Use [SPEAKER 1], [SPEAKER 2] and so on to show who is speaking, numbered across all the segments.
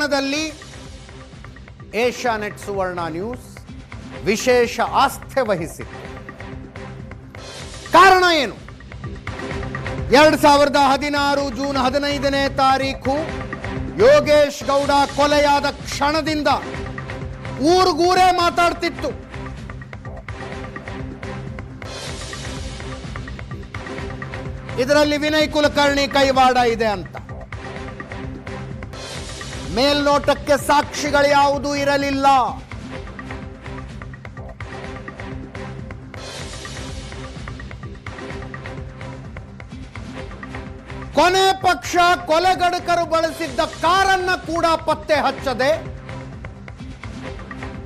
[SPEAKER 1] ಪ್ರಕರಣದಲ್ಲಿ ಏಷ್ಯಾನೆಟ್ ಸುವರ್ಣ ನ್ಯೂಸ್ ವಿಶೇಷ ಆಸ್ಥೆ ವಹಿಸಿತ್ತು. ಕಾರಣ ಏನು? 2016 ಜೂನ್ 15ನೇ ತಾರೀಕು ಯೋಗೇಶ್ ಗೌಡ ಕೊಲೆಯಾದ ಕ್ಷಣದಿಂದ ಊರ್ಗೂರೇ ಮಾತಾಡ್ತಿತ್ತು. ಇದರಲ್ಲಿ ವಿನಯ್ ಕುಲಕರ್ಣಿ ಕೈವಾಡ ಇದೆ ಅಂತ. ಮೇಲ್ನೋಟಕ್ಕೆ ಸಾಕ್ಷಿಗಳು ಯಾವುದೂ ಇರಲಿಲ್ಲ. ಕೊನೆ ಪಕ್ಷ ಕೊಲೆಗಡುಕರು ಬಳಸಿದ್ದ ಕಾರನ್ನ ಕೂಡ ಪತ್ತೆ ಹಚ್ಚದೆ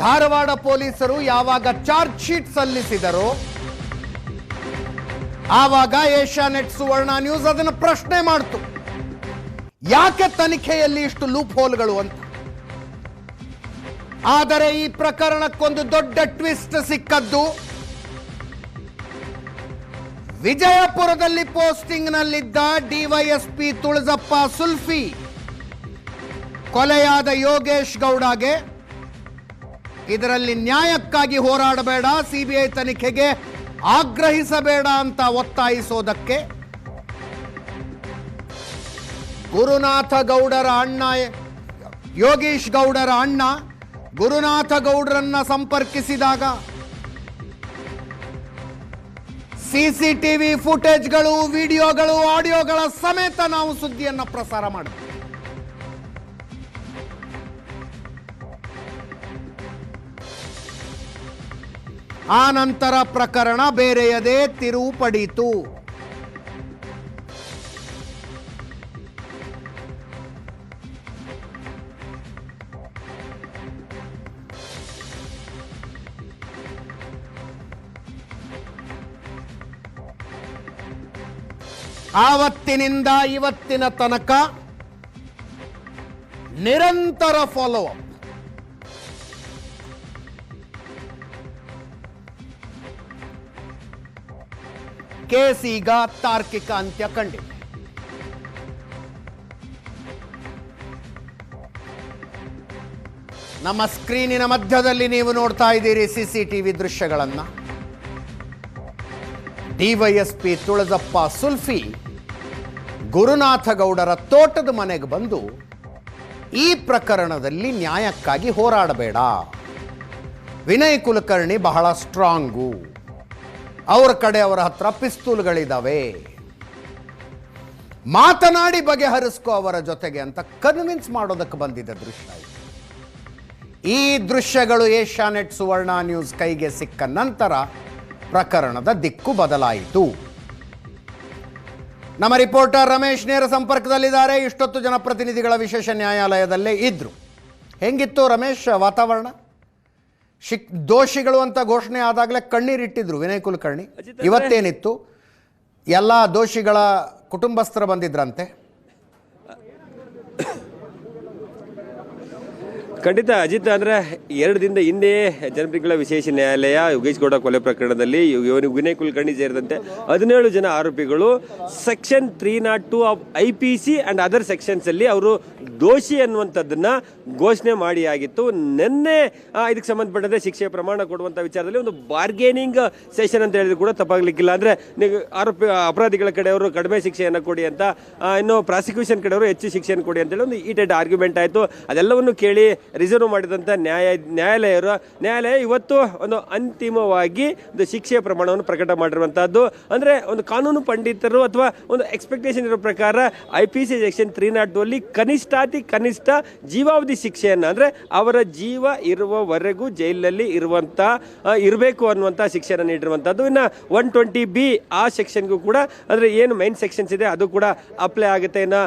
[SPEAKER 1] ಧಾರವಾಡ ಪೊಲೀಸರು ಯಾವಾಗ ಚಾರ್ಜ್ ಶೀಟ್ ಸಲ್ಲಿಸಿದರೋ ಆವಾಗ ಏಷ್ಯಾನೆಟ್ ಸುವರ್ಣ ನ್ಯೂಸ್ ಅದನ್ನು ಪ್ರಶ್ನೆ ಮಾಡಿತು, ಯಾಕೆ ತನಿಖೆಯಲ್ಲಿ ಇಷ್ಟು ಲೂಪ್ ಹೋಲ್ಗಳು ಅಂತ. ಆದರೆ ಈ ಪ್ರಕರಣಕ್ಕೊಂದು ದೊಡ್ಡ ಟ್ವಿಸ್ಟ್ ಸಿಕ್ಕದ್ದು ವಿಜಯಪುರದಲ್ಲಿ ಪೋಸ್ಟಿಂಗ್ನಲ್ಲಿದ್ದ ಡಿವೈಎಸ್ಪಿ ತುಳಜಪ್ಪ ಸುಲ್ಫಿ ಕೊಲೆಯಾದ ಯೋಗೇಶ್ ಗೌಡಗೆ ಇದರಲ್ಲಿ ನ್ಯಾಯಕ್ಕಾಗಿ ಹೋರಾಡಬೇಡ, ಸಿಬಿಐ ತನಿಖೆಗೆ ಆಗ್ರಹಿಸಬೇಡ ಅಂತ ಒತ್ತಾಯಿಸೋದಕ್ಕೆ ಗುರುನಾಥ ಗೌಡರ ಅಣ್ಣ ಯೋಗೇಶ್ ಗೌಡರ ಅಣ್ಣ ಗುರುನಾಥ ಗೌಡರನ್ನ ಸಂಪರ್ಕಿಸಿದಾಗ ಸಿಸಿಟಿವಿ ಫುಟೇಜ್ಗಳು, ವಿಡಿಯೋಗಳು, ಆಡಿಯೋಗಳ ಸಮೇತ ನಾವು ಸುದ್ದಿಯನ್ನ ಪ್ರಸಾರ ಮಾಡಿದ್ವಿ. ಆ ನಂತರ ಪ್ರಕರಣ ಬೇರೆಯದೇ ತಿರುವು ಪಡೀತು. ಆವತ್ತಿನಿಂದ ಇವತ್ತಿನ ತನಕ ನಿರಂತರ ಫಾಲೋ ಅಪ್. ಕೇಸ್ ಈಗ ತಾರ್ಕಿಕ ಅಂತ್ಯ ಕಂಡಿದೆ. ನಮ್ಮ ಸ್ಕ್ರೀನಿನ ಮಧ್ಯದಲ್ಲಿ ನೀವು ನೋಡ್ತಾ ಇದ್ದೀರಿ ಸಿಸಿಟಿವಿ ದೃಶ್ಯಗಳನ್ನ. ಡಿವೈಎಸ್ಪಿ ತುಳಜಪ್ಪ ಸುಲ್ಫಿ ಗುರುನಾಥ ಗೌಡರ ತೋಟದ ಮನೆಗೆ ಬಂದು ಈ ಪ್ರಕರಣದಲ್ಲಿ ನ್ಯಾಯಕ್ಕಾಗಿ ಹೋರಾಡಬೇಡ, ವಿನಯ್ ಕುಲಕರ್ಣಿ ಬಹಳ ಸ್ಟ್ರಾಂಗು, ಅವರ ಕಡೆ ಅವರ ಹತ್ರ ಪಿಸ್ತೂಲ್ಗಳಿದ್ದಾವೆ, ಮಾತನಾಡಿ ಬಗೆಹರಿಸ್ಕೋ ಅವರ ಜೊತೆಗೆ ಅಂತ ಕನ್ವಿನ್ಸ್ ಮಾಡೋದಕ್ಕೆ ಬಂದಿದ್ದ ದೃಶ್ಯ ಇದು. ಈ ದೃಶ್ಯಗಳು ಏಷ್ಯಾನೆಟ್ ಸುವರ್ಣ ನ್ಯೂಸ್ ಕೈಗೆ ಸಿಕ್ಕ ನಂತರ ಪ್ರಕರಣದ ದಿಕ್ಕು ಬದಲಾಯಿತು. ನಮ್ಮ ರಿಪೋರ್ಟರ್ ರಮೇಶ್ ನೇರ ಸಂಪರ್ಕದಲ್ಲಿದ್ದಾರೆ. ಇಷ್ಟೊತ್ತು ಜನಪ್ರತಿನಿಧಿಗಳ ವಿಶೇಷ ನ್ಯಾಯಾಲಯದಲ್ಲೇ ಇದ್ರು. ಹೆಂಗಿತ್ತು ರಮೇಶ್ ವಾತಾವರಣ? ದೋಷಿಗಳು ಅಂತ ಘೋಷಣೆ ಆದಾಗಲೇ ಕಣ್ಣೀರಿಟ್ಟಿದ್ರು ವಿನಯ್ ಕುಲಕರ್ಣಿ. ಇವತ್ತೇನಿತ್ತು? ಎಲ್ಲ ದೋಷಿಗಳ ಕುಟುಂಬಸ್ಥರು ಬಂದಿದ್ರಂತೆ.
[SPEAKER 2] ಖಂಡಿತ ಅಜಿತ್, ಅಂದ್ರೆ 2 ದಿನದ ಹಿಂದೆ ಜನಪ್ರತಿನಿಧಿಗಳ ವಿಶೇಷ ನ್ಯಾಯಾಲಯ ಯೋಗೇಶ್ ಗೌಡ ಕೊಲೆ ಪ್ರಕರಣದಲ್ಲಿ ವಿನಯ್ ಕುಲಕರ್ಣಿ ಸೇರಿದಂತೆ 17 ಜನ ಆರೋಪಿಗಳು section 302 of IPC and other sections ಅಲ್ಲಿ ಅವರು ದೋಷಿ ಅನ್ನುವಂಥದ್ದನ್ನ ಘೋಷಣೆ ಮಾಡಿ ಆಗಿತ್ತು. ನಿನ್ನೆ ಇದಕ್ಕೆ ಸಂಬಂಧಪಟ್ಟಂತೆ ಶಿಕ್ಷೆ ಪ್ರಮಾಣ ಕೊಡುವಂತ ವಿಚಾರದಲ್ಲಿ ಒಂದು ಬಾರ್ಗೇನಿಂಗ್ ಸೆಷನ್ ಅಂತ ಹೇಳಿದ್ರು ಕೂಡ ತಪ್ಪಾಗ್ಲಿಕ್ಕಿಲ್ಲ. ಅಂದ್ರೆ ಅಪರಾಧಿಗಳ ಕಡೆಯವರು ಕಡಿಮೆ ಶಿಕ್ಷೆಯನ್ನು ಕೊಡಿ ಅಂತ, ಇನ್ನು ಪ್ರಾಸಿಕ್ಯೂಷನ್ ಕಡೆಯವರು ಹೆಚ್ಚು ಶಿಕ್ಷೆಯನ್ನು ಕೊಡಿ ಅಂತ ಹೇಳಿ ಒಂದು ಹೀಟೆಡ್ ಆರ್ಗ್ಯುಮೆಂಟ್ ಆಯಿತು. ಅದೆಲ್ಲವನ್ನು ಕೇಳಿ ರಿಸರ್ವ್ ಮಾಡಿದಂಥ ನ್ಯಾಯಾಲಯ ಇವತ್ತು ಒಂದು ಅಂತಿಮವಾಗಿ ಒಂದು ಶಿಕ್ಷೆಯ ಪ್ರಮಾಣವನ್ನು ಪ್ರಕಟ ಮಾಡಿರುವಂತಹದ್ದು. ಅಂದ್ರೆ ಒಂದು ಕಾನೂನು ಪಂಡಿತರು ಅಥವಾ ಒಂದು ಎಕ್ಸ್ಪೆಕ್ಟೇಷನ್ ಇರೋ ಪ್ರಕಾರ IPC ಸೆಕ್ಷನ್ 302 ಅಲ್ಲಿ ಕನಿಷ್ಠ ಜೀವಾವಧಿ ಶಿಕ್ಷೆಯನ್ನ, ಅಂದ್ರೆ ಅವರ ಜೀವ ಇರುವವರೆಗೂ ಜೈಲಿನಲ್ಲಿ ಇರಬೇಕು ಅನ್ನುವಂತಹ ಶಿಕ್ಷೆಯನ್ನು ನೀಡಿರುವಂತಹದ್ದು. ಇನ್ನು 120B ಆ ಸೆಕ್ಷನ್ಗೂ ಕೂಡ ಅಂದ್ರೆ ಏನು ಮೈನ್ ಸೆಕ್ಷನ್ಸ್ ಇದೆ ಅದು ಕೂಡ ಅಪ್ಲೈ ಆಗುತ್ತೆ. ಇನ್ನು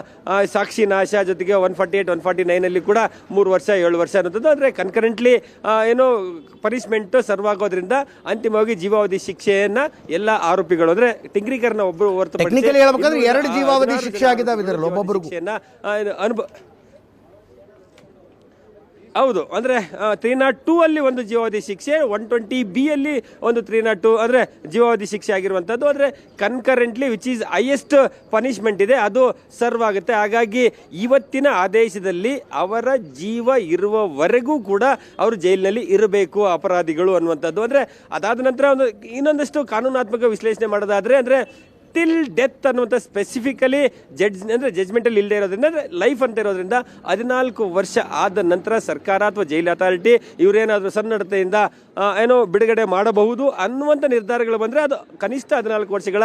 [SPEAKER 2] ಸಾಕ್ಷಿ ನಾಶ ಜೊತೆಗೆ 148, 149 ಅಲ್ಲಿ ಕೂಡ 3 ವರ್ಷ 7 ವರ್ಷ ಅನ್ನೋದು ಅಂದ್ರೆ ಕನ್ಕರೆಂಟ್ಲಿ ಏನೋ ಪನಿಷ್ಮೆಂಟ್ ಸರ್ವ್ ಆಗೋದ್ರಿಂದ ಅಂತಿಮವಾಗಿ ಜೀವಾವಧಿ ಶಿಕ್ಷೆಯನ್ನ ಎಲ್ಲ ಆರೋಪಿಗಳು ಅಂದ್ರೆ ಟಿಂಗ್ರಿಕರ್ನ ಒಬ್ಬರು
[SPEAKER 1] ಹೊರತುಪಡಿಸಿ 2 ಜೀವಾವಧಿ ಶಿಕ್ಷೆ ಆಗಿದ್ದಾವೆ.
[SPEAKER 2] ಹೌದು, ಅಂದ್ರೆ 302 ಅಲ್ಲಿ ಒಂದು ಜೀವಾವಧಿ ಶಿಕ್ಷೆ, 120B ಅಲ್ಲಿ ಒಂದು 302 ಅಂದ್ರೆ ಜೀವಾವಧಿ ಶಿಕ್ಷೆ ಆಗಿರುವಂತದ್ದು. ಅಂದ್ರೆ ಕನ್ಕರೆಂಟ್ಲಿ ವಿಚ್ ಈಸ್ ಹೈಯೆಸ್ಟ್ ಪನಿಷ್ಮೆಂಟ್ ಇದೆ, ಅದು ಸರ್ವ್ ಆಗುತ್ತೆ. ಹಾಗಾಗಿ ಇವತ್ತಿನ ಆದೇಶದಲ್ಲಿ ಅವರ ಜೀವ ಇರುವವರೆಗೂ ಕೂಡ ಅವರು ಜೈಲಿನಲ್ಲಿ ಇರಬೇಕು ಅಪರಾಧಿಗಳು ಅನ್ನುವಂಥದ್ದು. ಅಂದ್ರೆ ಅದಾದ ನಂತರ ಒಂದು ಇನ್ನೊಂದಷ್ಟು ಕಾನೂನಾತ್ಮಕ ವಿಶ್ಲೇಷಣೆ ಮಾಡೋದಾದ್ರೆ ಅಂದ್ರೆ ಟಿಲ್ ಡೆತ್ ಅನ್ನುವಂಥ ಸ್ಪೆಸಿಫಿಕಲಿ ಜಡ್ಜ್ಮೆಂಟಲ್ಲಿ ಇಲ್ಲದೆ ಇರೋದ್ರಿಂದ, ಅಂದರೆ ಲೈಫ್ ಅಂತ ಇರೋದ್ರಿಂದ 14 ವರ್ಷ ಆದ ನಂತರ ಸರ್ಕಾರ ಅಥವಾ ಜೈಲ್ ಅಥಾರಿಟಿ ಇವರೇನಾದರೂ ಸನ್ನಡತೆಯಿಂದ ಏನೋ ಬಿಡುಗಡೆ ಮಾಡಬಹುದು ಅನ್ನುವಂಥ ನಿರ್ಧಾರಗಳು ಬಂದರೆ ಅದು ಕನಿಷ್ಠ 14 ವರ್ಷಗಳ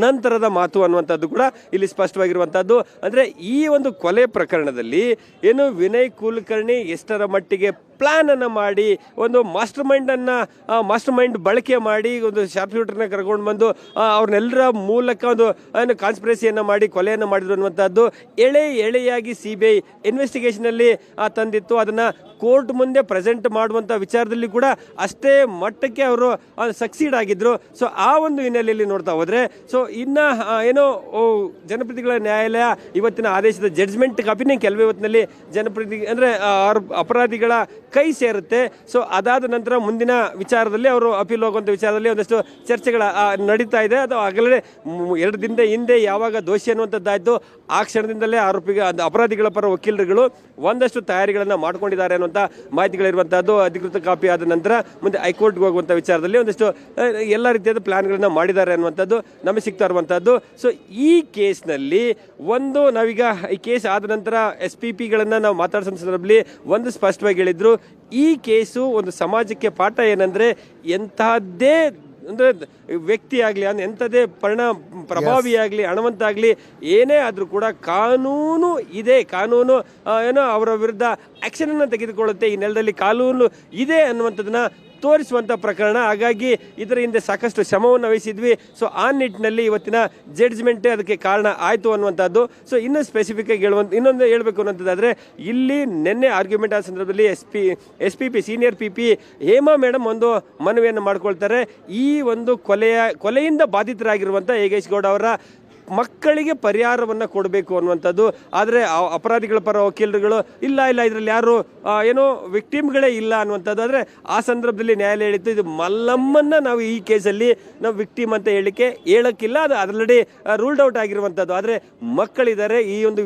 [SPEAKER 2] ನಂತರದ ಮಾತು ಅನ್ನುವಂಥದ್ದು ಕೂಡ ಇಲ್ಲಿ ಸ್ಪಷ್ಟವಾಗಿರುವಂಥದ್ದು. ಅಂದರೆ ಈ ಒಂದು ಕೊಲೆ ಪ್ರಕರಣದಲ್ಲಿ ಏನು ವಿನಯ್ ಕುಲಕರ್ಣಿ ಎಷ್ಟರ ಮಟ್ಟಿಗೆ ಪ್ಲಾನ್ ಅನ್ನು ಮಾಡಿ ಒಂದು ಮಾಸ್ಟರ್ ಮೈಂಡ್ ಬಳಕೆ ಮಾಡಿ ಒಂದು ಶಾರ್ಪ್ ಶೂಟರ್ನ ಕರ್ಕೊಂಡು ಬಂದು ಅವ್ರನ್ನೆಲ್ಲರ ಮೂಲಕ ಒಂದು ಏನು ಕಾನ್ಸ್ಪಿರಸಿಯನ್ನು ಮಾಡಿ ಕೊಲೆಯನ್ನು ಮಾಡಿದ್ರು ಅನ್ನುವಂಥದ್ದು ಎಳೆಯಾಗಿ CBI ಇನ್ವೆಸ್ಟಿಗೇಷನಲ್ಲಿ ತಂದಿತ್ತು. ಅದನ್ನು ಕೋರ್ಟ್ ಮುಂದೆ ಪ್ರೆಸೆಂಟ್ ಮಾಡುವಂಥ ವಿಚಾರದಲ್ಲಿ ಕೂಡ ಅಷ್ಟೇ ಮಟ್ಟಕ್ಕೆ ಅವರು ಸಕ್ಸೀಡ್ ಆಗಿದ್ರು. ಸೊ ಆ ಒಂದು ಹಿನ್ನೆಲೆಯಲ್ಲಿ ನೋಡ್ತಾ ಹೋದ್ರೆ ಸೊ ಇನ್ನು ಏನೋ ಜನಪ್ರತಿನಿಧಿಗಳ ನ್ಯಾಯಾಲಯ ಇವತ್ತಿನ ಆದೇಶದ ಜಡ್ಜ್ಮೆಂಟ್ ಕಾಪಿನೇ ಕೆಲವೇ ಹೊತ್ತಿನಲ್ಲಿ ಜನಪ್ರತಿನಿಧಿ ಅಂದರೆ ಅಪರಾಧಿಗಳ ಕೈ ಸೇರುತ್ತೆ. ಸೊ ಅದಾದ ನಂತರ ಮುಂದಿನ ವಿಚಾರದಲ್ಲಿ ಅವರು ಅಪೀಲ್ ಹೋಗುವಂಥ ವಿಚಾರದಲ್ಲಿ ಒಂದಷ್ಟು ಚರ್ಚೆಗಳ ನಡೀತಾ ಇದೆ. ಅದು ಆಗಲೇ 2 ದಿನದ ಹಿಂದೆ ಯಾವಾಗ ದೋಷಿ ಅನ್ನುವಂಥದ್ದಾಯಿತು ಆ ಕ್ಷಣದಿಂದಲೇ ಅಪರಾಧಿಗಳ ಪರ ವಕೀಲರುಗಳು ಒಂದಷ್ಟು ತಯಾರಿಗಳನ್ನು ಮಾಡ್ಕೊಂಡಿದ್ದಾರೆ ಅನ್ನುವಂಥ ಮಾಹಿತಿಗಳಿರುವಂಥದ್ದು. ಅಧಿಕೃತ ಕಾಪಿ ಆದ ನಂತರ ಮುಂದೆ ಹೈಕೋರ್ಟ್ಗೆ ಹೋಗುವಂಥ ವಿಚಾರದಲ್ಲಿ ಒಂದಷ್ಟು ಎಲ್ಲ ರೀತಿಯಾದ ಪ್ಲಾನ್ಗಳನ್ನ ಮಾಡಿದ್ದಾರೆ ಅನ್ನುವಂಥದ್ದು ನಮಗೆ ಸಿಗ್ತಾ ಇರುವಂಥದ್ದು. ಸೊ ಈ ಕೇಸ್ನಲ್ಲಿ ಒಂದು ನಾವೀಗ ಈ ಕೇಸ್ ಆದ ನಂತರ SPPಗಳನ್ನು ನಾವು ಮಾತಾಡಿಸೋ ಸಂದರ್ಭದಲ್ಲಿ ಒಂದು ಸ್ಪಷ್ಟವಾಗಿ ಹೇಳಿದ್ರು, ಈ ಕೇಸು ಒಂದು ಸಮಾಜಕ್ಕೆ ಪಾಠ ಏನಂದ್ರೆ ಎಂತಹದ್ದೇ ಅಂದರೆ ವ್ಯಕ್ತಿ ಆಗಲಿ ಎಂಥದೇ ಪ್ರಭಾವಿಯಾಗಲಿ ಹಣವಂತಾಗಲಿ ಏನೇ ಆದರೂ ಕೂಡ ಕಾನೂನು ಇದೆ, ಕಾನೂನು ಏನೋ ಅವರ ವಿರುದ್ಧ ಆ್ಯಕ್ಷನನ್ನು ತೆಗೆದುಕೊಳ್ಳುತ್ತೆ, ಈ ನೆಲದಲ್ಲಿ ಕಾನೂನು ಇದೆ ಅನ್ನುವಂಥದ್ದನ್ನ ತೋರಿಸುವಂಥ ಪ್ರಕರಣ. ಹಾಗಾಗಿ ಇದರ ಹಿಂದೆ ಸಾಕಷ್ಟು ಶ್ರಮವನ್ನು ವಹಿಸಿದ್ವಿ. ಸೊ ಆ ನಿಟ್ಟಿನಲ್ಲಿ ಇವತ್ತಿನ ಜಡ್ಜ್ಮೆಂಟೇ ಅದಕ್ಕೆ ಕಾರಣ ಆಯಿತು ಅನ್ನುವಂಥದ್ದು. ಸೊ ಇನ್ನೂ ಸ್ಪೆಸಿಫಿಕ್ ಆಗಿ ಇನ್ನೊಂದು ಹೇಳಬೇಕು ಅನ್ನೋಂಥದ್ದಾದರೆ ಇಲ್ಲಿ ನಿನ್ನೆ ಆರ್ಗ್ಯುಮೆಂಟ್ ಆದ ಸಂದರ್ಭದಲ್ಲಿ SPP senior PP Hema madam ಒಂದು ಮನವಿಯನ್ನು ಮಾಡ್ಕೊಳ್ತಾರೆ. ಈ ಒಂದು ಕೊಲೆಯಿಂದ ಬಾಧಿತರಾಗಿರುವಂಥ ಯೋಗೇಶ್ ಗೌಡ ಅವರ ಮಕ್ಕಳಿಗೆ ಪರಿಹಾರವನ್ನು ಕೊಡಬೇಕು ಅನ್ನುವಂಥದ್ದು. ಆದರೆ ಅಪರಾಧಿಗಳ ಪರ ವಕೀಲರುಗಳು ಇಲ್ಲ ಇದರಲ್ಲಿ ಯಾರು ಏನೋ ವಿಕ್ಟಿಮ್ಗಳೇ ಇಲ್ಲ ಅನ್ನುವಂಥದ್ದು. ಆದರೆ ಆ ಸಂದರ್ಭದಲ್ಲಿ ನ್ಯಾಯಾಲಯ ಹೇಳಿತ್ತು, ಇದು ಮಲ್ಲಮ್ಮನ್ನ ನಾವು ಈ ಕೇಸಲ್ಲಿ ನಾವು ವಿಕ್ಟಿಮ್ ಅಂತ ಹೇಳಕ್ಕಿಲ್ಲ, ಅದು ಆಲ್ರೆಡಿ ರೂಲ್ಡ್ ಔಟ್ ಆಗಿರುವಂಥದ್ದು. ಆದರೆ ಮಕ್ಕಳಿದ್ದಾರೆ, ಈ ಒಂದು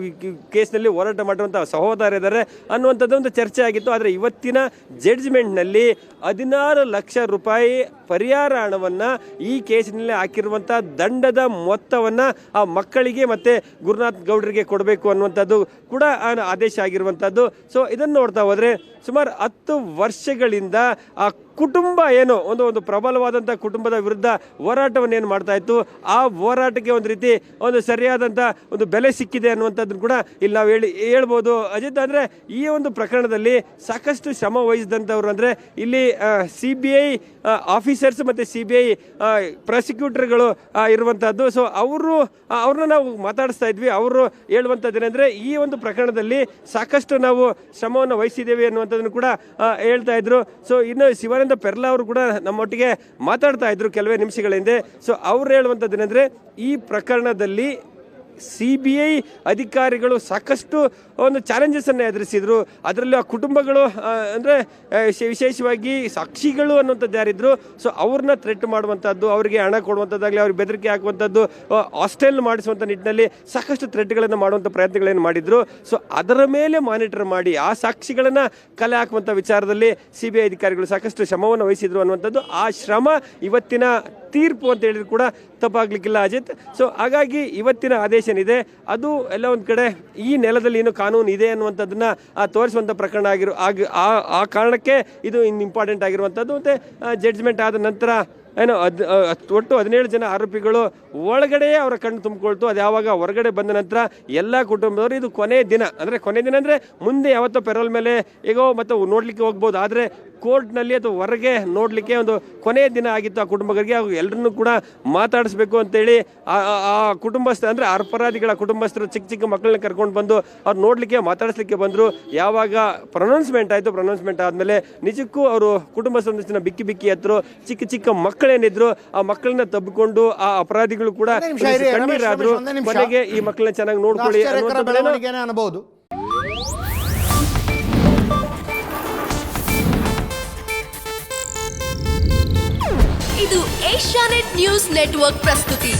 [SPEAKER 2] ಕೇಸ್ನಲ್ಲಿ ಹೋರಾಟ ಮಾಡಿರುವಂಥ ಸಹೋದರಿದ್ದಾರೆ ಅನ್ನುವಂಥದ್ದು ಒಂದು ಚರ್ಚೆ ಆಗಿತ್ತು. ಆದರೆ ಇವತ್ತಿನ ಜಡ್ಜ್ಮೆಂಟ್ನಲ್ಲಿ 16 ಲಕ್ಷ ರೂಪಾಯಿ ಪರಿಹಾರ ಹಣವನ್ನು ಈ ಕೇಸಿನಲ್ಲಿ ಹಾಕಿರುವಂಥ ದಂಡದ ಮೊತ್ತವನ್ನು ಆ ಮಕ್ಕಳಿಗೆ ಮತ್ತೆ ಗುರುನಾಥ್ ಗೌಡರಿಗೆ ಕೊಡಬೇಕು ಅನ್ನುವಂಥದ್ದು ಕೂಡ ಆದೇಶ ಆಗಿರುವಂಥದ್ದು. ಸೊ ಇದನ್ನು ನೋಡ್ತಾ ಹೋದರೆ ಸುಮಾರು 10 ವರ್ಷಗಳಿಂದ ಆ ಕುಟುಂಬ ಏನೋ ಒಂದು ಪ್ರಬಲವಾದಂಥ ಕುಟುಂಬದ ವಿರುದ್ಧ ಹೋರಾಟವನ್ನು ಏನು ಮಾಡ್ತಾ ಇತ್ತು, ಆ ಹೋರಾಟಕ್ಕೆ ಒಂದು ರೀತಿ ಒಂದು ಸರಿಯಾದಂಥ ಒಂದು ಬೆಲೆ ಸಿಕ್ಕಿದೆ ಅನ್ನುವಂಥದ್ದನ್ನು ಕೂಡ ಇಲ್ಲಿ ನಾವು ಹೇಳ್ಬೋದು ಅಜಿತ್. ಅಂದರೆ ಈ ಒಂದು ಪ್ರಕರಣದಲ್ಲಿ ಸಾಕಷ್ಟು ಶ್ರಮ ವಹಿಸಿದಂಥವ್ರು ಅಂದರೆ ಇಲ್ಲಿ CBI ಆಫೀಸರ್ಸ್ ಮತ್ತು CBI ಪ್ರಾಸಿಕ್ಯೂಟರ್ಗಳು ಇರುವಂಥದ್ದು. ಸೊ ಅವ್ರನ್ನ ನಾವು ಮಾತಾಡಿಸ್ತಾ ಇದ್ವಿ. ಅವರು ಹೇಳುವಂಥದ್ದೇನೆಂದರೆ ಈ ಒಂದು ಪ್ರಕರಣದಲ್ಲಿ ಸಾಕಷ್ಟು ನಾವು ಶ್ರಮವನ್ನು ವಹಿಸಿದ್ದೇವೆ ಅನ್ನುವಂಥದ್ದನ್ನು ಕೂಡ ಹೇಳ್ತಾ ಇದ್ರು. ಸೊ ಇನ್ನು ಶಿವಾನಂದ ಪೆರ್ಲಾ ಅವರು ಕೂಡ ನಮ್ಮೊಟ್ಟಿಗೆ ಮಾತಾಡ್ತಾ ಇದ್ರು ಕೆಲವೇ ನಿಮಿಷಗಳ ಹಿಂದೆ. ಸೊ ಅವ್ರು ಹೇಳುವಂಥದ್ದೇನೆಂದರೆ ಈ ಪ್ರಕರಣದಲ್ಲಿ CBI ಅಧಿಕಾರಿಗಳು ಸಾಕಷ್ಟು ಒಂದು ಚಾಲೆಂಜಸ್ ಅನ್ನು ಎದುರಿಸಿದ್ರು. ಅದರಲ್ಲಿ ಆ ಕುಟುಂಬಗಳು ಅಂದರೆ ವಿಶೇಷವಾಗಿ ಸಾಕ್ಷಿಗಳು ಅನ್ನುವಂಥದ್ದು ಯಾರಿದ್ರು, ಸೊ ಅವ್ರನ್ನ ಥ್ರೆಟ್ ಮಾಡುವಂಥದ್ದು, ಅವರಿಗೆ ಹಣ ಕೊಡುವಂಥದ್ದಾಗಲಿ, ಅವ್ರಿಗೆ ಬೆದರಿಕೆ ಹಾಕುವಂಥದ್ದು, ಹಾಸ್ಟೆಲ್ ಮಾಡಿಸುವಂಥ ನಿಟ್ಟಿನಲ್ಲಿ ಸಾಕಷ್ಟು ಥ್ರೆಟ್ಗಳನ್ನು ಮಾಡುವಂಥ ಪ್ರಯತ್ನಗಳೇನು ಮಾಡಿದ್ರು. ಸೊ ಅದರ ಮೇಲೆ ಮಾನಿಟರ್ ಮಾಡಿ ಆ ಸಾಕ್ಷಿಗಳನ್ನು ಕಲೆ ಹಾಕುವಂಥ ವಿಚಾರದಲ್ಲಿ CBI ಅಧಿಕಾರಿಗಳು ಸಾಕಷ್ಟು ಶ್ರಮವನ್ನು ವಹಿಸಿದ್ರು ಅನ್ನುವಂಥದ್ದು. ಆ ಶ್ರಮ ಇವತ್ತಿನ ತೀರ್ಪು ಅಂತ ಹೇಳಿದ್ರು ಕೂಡ ತಪ್ಪಾಗ್ಲಿಕ್ಕಿಲ್ಲ ಅಜಿತ್. ಸೊ ಹಾಗಾಗಿ ಇವತ್ತಿನ ಆದೇಶ ಏನಿದೆ ಅದು ಎಲ್ಲ ಒಂದು ಕಡೆ ಈ ನೆಲದಲ್ಲಿ ಏನು ಕಾನೂನು ಇದೆ ಅನ್ನುವಂಥದ್ದನ್ನ ತೋರಿಸುವಂಥ ಪ್ರಕರಣ ಆ ಕಾರಣಕ್ಕೆ ಇದು ಇಂಪಾರ್ಟೆಂಟ್ ಆಗಿರುವಂಥದ್ದು. ಮತ್ತು ಜಡ್ಜ್ಮೆಂಟ್ ಆದ ನಂತರ ಏನು ಒಟ್ಟು 17 ಜನ ಆರೋಪಿಗಳು ಒಳಗಡೆಯೇ ಅವರ ಕಣ್ಣು ತುಂಬಿಕೊಳ್ತು. ಅದು ಯಾವಾಗ ಹೊರಗಡೆ ಬಂದ ನಂತರ ಎಲ್ಲ ಕುಟುಂಬದವರು ಇದು ಕೊನೆಯ ದಿನ ಅಂದರೆ ಮುಂದೆ ಯಾವತ್ತೋ ಪೆರೋಲ್ ಮೇಲೆ ಹೇಗೋ ಮತ್ತೆ ನೋಡ್ಲಿಕ್ಕೆ ಹೋಗ್ಬೋದು, ಆದರೆ ಕೋರ್ಟ್ನಲ್ಲಿ ಅಥವಾ ಹೊರಗೆ ನೋಡಲಿಕ್ಕೆ ಒಂದು ಕೊನೆಯ ದಿನ ಆಗಿತ್ತು ಆ ಕುಟುಂಬಗಳಿಗೆ. ಎಲ್ಲರನ್ನೂ ಕೂಡ ಮಾತಾಡಿಸ್ಬೇಕು ಅಂತೇಳಿ ಆ ಕುಟುಂಬಸ್ಥ ಅಂದರೆ ಅಪರಾಧಿಗಳ ಕುಟುಂಬಸ್ಥರು ಚಿಕ್ಕ ಮಕ್ಕಳನ್ನ ಕರ್ಕೊಂಡು ಬಂದು ಅವ್ರು ನೋಡಲಿಕ್ಕೆ ಮಾತಾಡಿಸ್ಲಿಕ್ಕೆ ಬಂದರು. ಯಾವಾಗ ಪ್ರೊನೌನ್ಸ್ಮೆಂಟ್ ಆಯಿತು, ಪ್ರೊನೌನ್ಸ್ಮೆಂಟ್ ಆದಮೇಲೆ ನಿಜಕ್ಕೂ ಅವರು ಕುಟುಂಬಸ್ಥರನ್ನ ಬಿಕ್ಕಿ ಹತ್ತರು. ಚಿಕ್ಕ ಮಕ್ಕಳೇನಿದ್ರು ಆ ಮಕ್ಕಳನ್ನ ತಬ್ಬಿಕೊಂಡು ಆ ಅಪರಾಧಿಗಳು ಕೂಡ ಕಣ್ಣೀರಾದ್ರು. ಕೊನೆಗೆ ಈ ಮಕ್ಕಳನ್ನ ಚೆನ್ನಾಗಿ ನೋಡ್ಕೊಳ್ಳಿ ಅನ್ನಬಹುದು.
[SPEAKER 3] ಏಷ್ಯಾನೆಟ್ ನ್ಯೂಸ್ ನೆಟ್ವರ್ಕ್ ಪ್ರಸ್ತುತಿ.